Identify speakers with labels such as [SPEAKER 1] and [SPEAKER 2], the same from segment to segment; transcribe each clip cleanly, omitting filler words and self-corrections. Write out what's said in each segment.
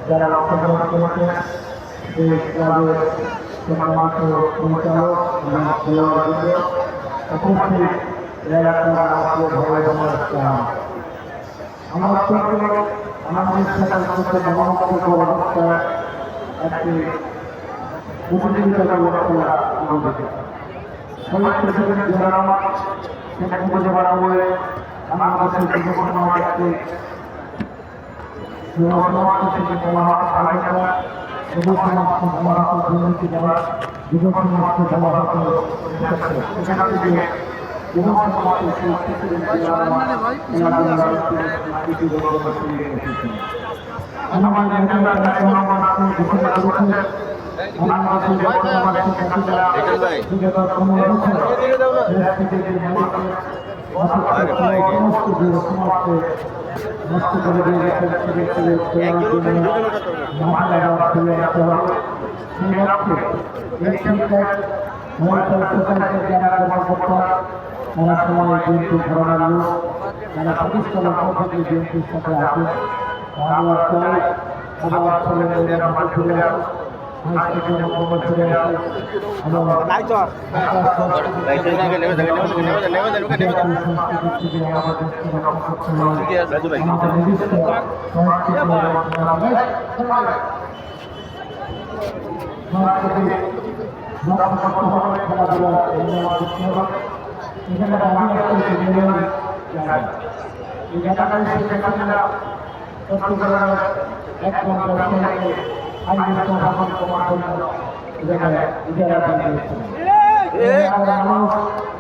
[SPEAKER 1] যারা অংশগ্রহণ করেছেন এই ক্লাবের সম্মানিত পরিচালক উপস্থিত এলাকার আমার সঙ্গে আমাদের সাথে অবস্থা একটি প্রতিযোগিতা ধরনের লোক যারা প্রতিষ্ঠানের পদ্ধতি বিএনপির সাথে আছে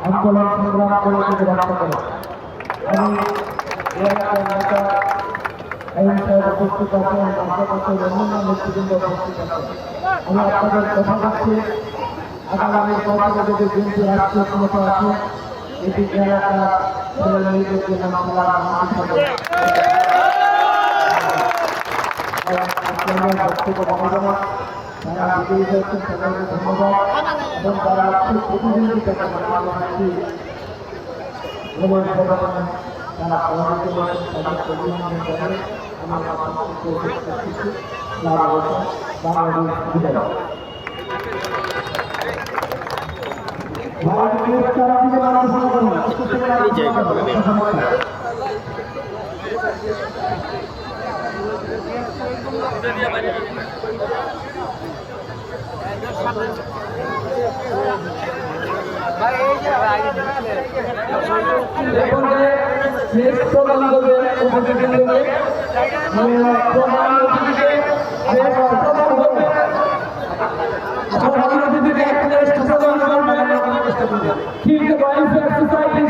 [SPEAKER 1] আন্দোলন সংগ্রাম করে রক্ষা করে উপস্থিত আছেন অন্যান্য নেতৃবৃন্দ উপস্থিত আছেন। আমি আপনাদের কথা বলছি আগামী বছরে যদি বিএনপি রাষ্ট্রীয় ক্ষমতা আছে এটি এলাকার ছেলে মেয়েদের জন্য মামলা বক্তব্য ধন্যবাদ যারা বিজয়ী হয়েছেন সবাইকে ধন্যবাদ এবং যারা আর্থিক প্রতিযোগিতা তারা পরাজিত হয়েছেন তাদের অভিনন্দন জানাই আমার বাংলাদেশ বিদায়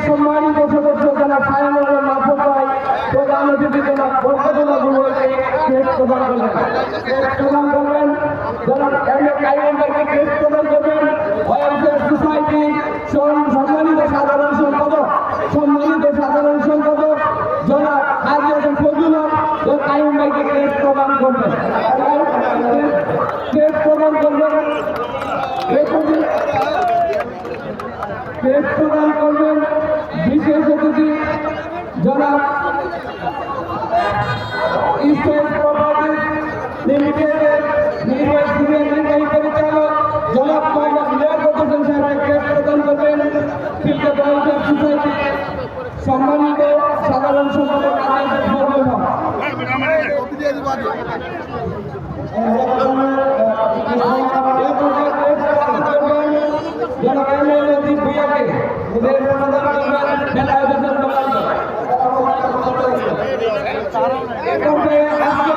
[SPEAKER 1] সম্মানিত সদস্য যারা ফাইনালের মাধ্যমে প্রধান অতিথি যারা বক্তব্যগুলোকে প্রদান করবেন যারা প্রদান করবেন ওয়েলফেয়ার সোসাইটি সম্মানিত সাধারণ সম্পাদক যারা হাজি হোসেন ফজলুল ও কাইম ভাইকে ক্রেস্ট প্রদান করবেন বিশেষ অতিথি যারা স্টেট প্রপার্টিজ লিমিটেডের নির্বাহী পরিচালক জনাব মোহাম্মদ লিয়াকত হোসেন সাহেবকে ক্রেস্ট প্রদান করবেন। সম্মানিত সাধারণ সম্পাদক আজাদ ফজলুল হক।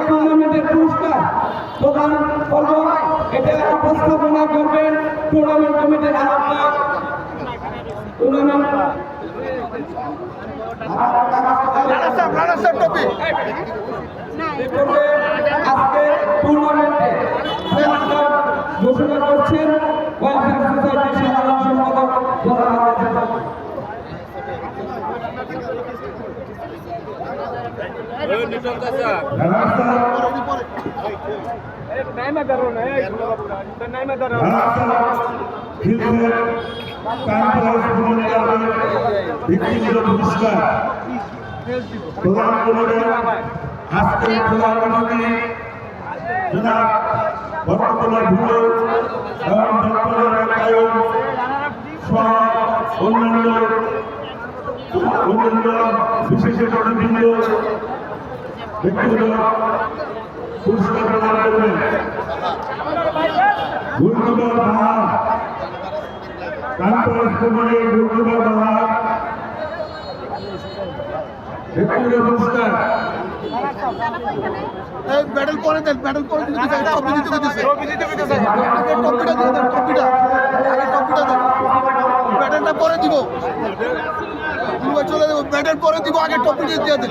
[SPEAKER 1] টুর্নামেন্টের পুরস্কার প্রদান করব, এটা উপস্থাপনা করবেন টুর্নামেন্ট কমিটির আহ্বায়ক টুর্নামেন্ট আজকে টুর্নামেন্টে ঘোষণা করছেন ওয়েলফেয়ার সোসাইটির সাধারণ সম্পাদক
[SPEAKER 2] আজকে প্রধানমন্ত্রী জনাব বরকতুল্লাহ ভুঁইয়া এবং ডক্টর কায়ুম সহ অন্যান্য বিশেষজ্ঞবৃন্দ ব্যক্তিগত পুরস্কার প্রদান করবেন। গুরুদুবার বাহার কানপুর কুমারের গুরুদুবার বাহার ব্যক্তিগত পুরস্কার
[SPEAKER 3] ব্যাটেল করে দেন, ব্যাটেল করে দিতে চাই, টপি দিতে দিতেছে, টপিটা দিয়ে দেন, টপিটা আগে টপিটা দেন, ব্যাটেলটা পরে দিব, চলে দেবো, ব্যাটেল পরে দিব, আগে টপিটা দিয়ে দেন।